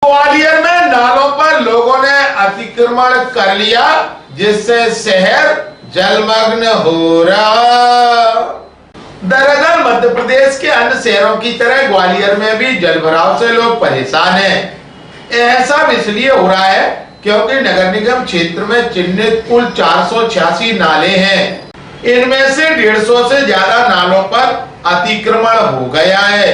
ग्वालियर में नालों पर लोगों ने अतिक्रमण कर लिया, जिससे शहर जलमग्न हो रहा। दरअसल मध्य प्रदेश के अन्य शहरों की तरह ग्वालियर में भी जलभराव से लोग परेशान हैं। ऐसा इसलिए हो रहा है क्योंकि नगर निगम क्षेत्र में चिन्हित कुल 486 नाले हैं। इनमें से 150 से ज्यादा नालों पर अतिक्रमण हो गया है।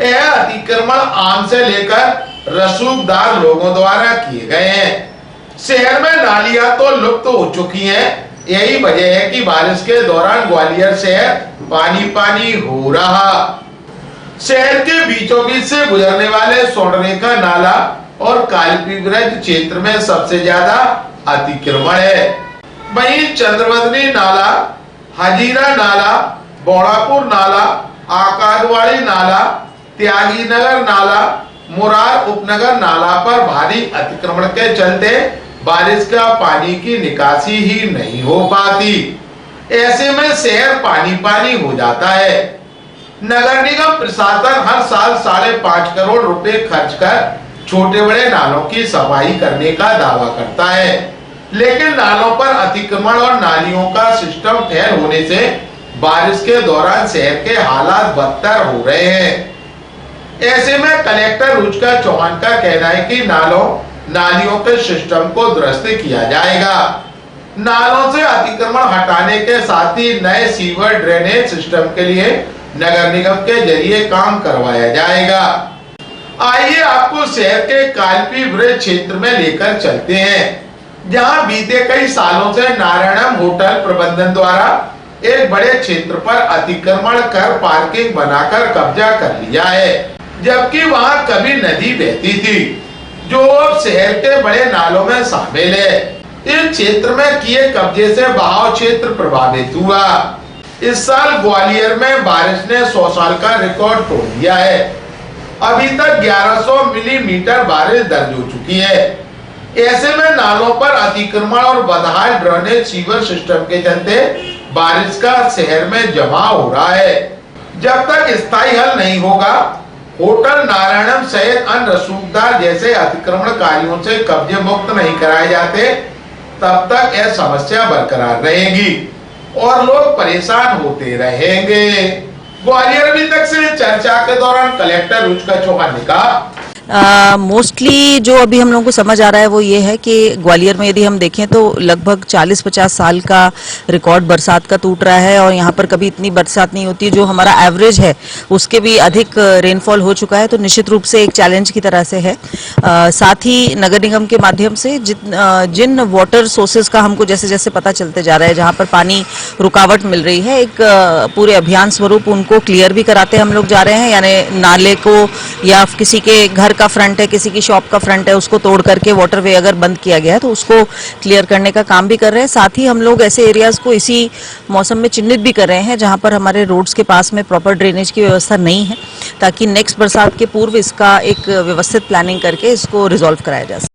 यह अतिक्रमण आम से लेकर रसूखदार लोगों द्वारा किए गए हैं। शहर में नालियां तो लुप्त हो चुकी हैं। यही वजह है कि बारिश के दौरान ग्वालियर शहर पानी पानी हो रहा। शहर के बीचों बीच से गुजरने वाले स्वर्णरेखा नाला और कालपी ब्रज क्षेत्र में सबसे ज्यादा अतिक्रमण है। वहीं चंद्रवदनी नाला, हजीरा नाला, बोड़ापुर नाला, आकाशवाड़ी नाला, त्यागी नगर नाला, मुरार उपनगर नाला पर भारी अतिक्रमण के चलते बारिश का पानी की निकासी ही नहीं हो पाती। ऐसे में शहर पानी पानी हो जाता है। नगर निगम प्रशासन हर साल 5.5 करोड़ रुपए खर्च कर छोटे बड़े नालों की सफाई करने का दावा करता है, लेकिन नालों पर अतिक्रमण और नालियों का सिस्टम फेल होने से बारिश के दौरान शहर के हालात बदतर हो रहे हैं। ऐसे में कलेक्टर रुचिका चौहान का कहना है कि नालियों के सिस्टम को दुरुस्त किया जाएगा। नालों से अतिक्रमण हटाने के साथ ही नए सीवर ड्रेनेज सिस्टम के लिए नगर निगम के जरिए काम करवाया जाएगा। आइए आपको शहर के कालपी ब्रिज क्षेत्र में लेकर चलते हैं, जहां बीते कई सालों से नारायणम होटल प्रबंधन द्वारा एक बड़े क्षेत्र पर अतिक्रमण कर पार्किंग बनाकर कब्जा कर लिया है, जबकि वहां कभी नदी बहती थी, जो अब शहर के बड़े नालों में शामिल है। इस क्षेत्र में किए कब्जे से बहाव क्षेत्र प्रभावित हुआ। इस साल ग्वालियर में बारिश ने 100 साल का रिकॉर्ड तोड़ दिया है। अभी तक 1100 मिलीमीटर बारिश दर्ज हो चुकी है। ऐसे में नालों पर अतिक्रमण और बदहाल ड्रेनेज सीवर सिस्टम के चलते बारिश का शहर में जमाव हो रहा है। जब तक स्थायी हल नहीं होगा, होटल नारायणम सहित अन्य रसूखदार जैसे अतिक्रमणकारियों से कब्जे मुक्त नहीं कराए जाते, तब तक यह समस्या बरकरार रहेगी और लोग परेशान होते रहेंगे। ग्वालियर अभी तक से चर्चा के दौरान कलेक्टर रुचिका चौहान ने कहा, मोस्टली जो अभी हम लोगों को समझ आ रहा है वो ये है कि ग्वालियर में यदि हम देखें तो लगभग 40-50 साल का रिकॉर्ड बरसात का टूट रहा है, और यहाँ पर कभी इतनी बरसात नहीं होती। जो हमारा एवरेज है उसके भी अधिक रेनफॉल हो चुका है, तो निश्चित रूप से एक चैलेंज की तरह से है। साथ ही नगर निगम के माध्यम से जिन वाटर सोर्सेज का हमको जैसे जैसे पता चलते जा रहा है, जहाँ पर पानी रुकावट मिल रही है, एक पूरे अभियान स्वरूप उनको क्लियर भी कराते हम लोग जा रहे हैं। यानी नाले को या किसी के घर का फ्रंट है, किसी की शॉप का फ्रंट है, उसको तोड़ करके वाटरवे अगर बंद किया गया है तो उसको क्लियर करने का काम भी कर रहे हैं। साथ ही हम लोग ऐसे एरियाज को इसी मौसम में चिन्हित भी कर रहे हैं जहां पर हमारे रोड्स के पास में प्रॉपर ड्रेनेज की व्यवस्था नहीं है, ताकि नेक्स्ट बरसात के पूर्व इसका एक व्यवस्थित प्लानिंग करके इसको रिजॉल्व कराया जा सके।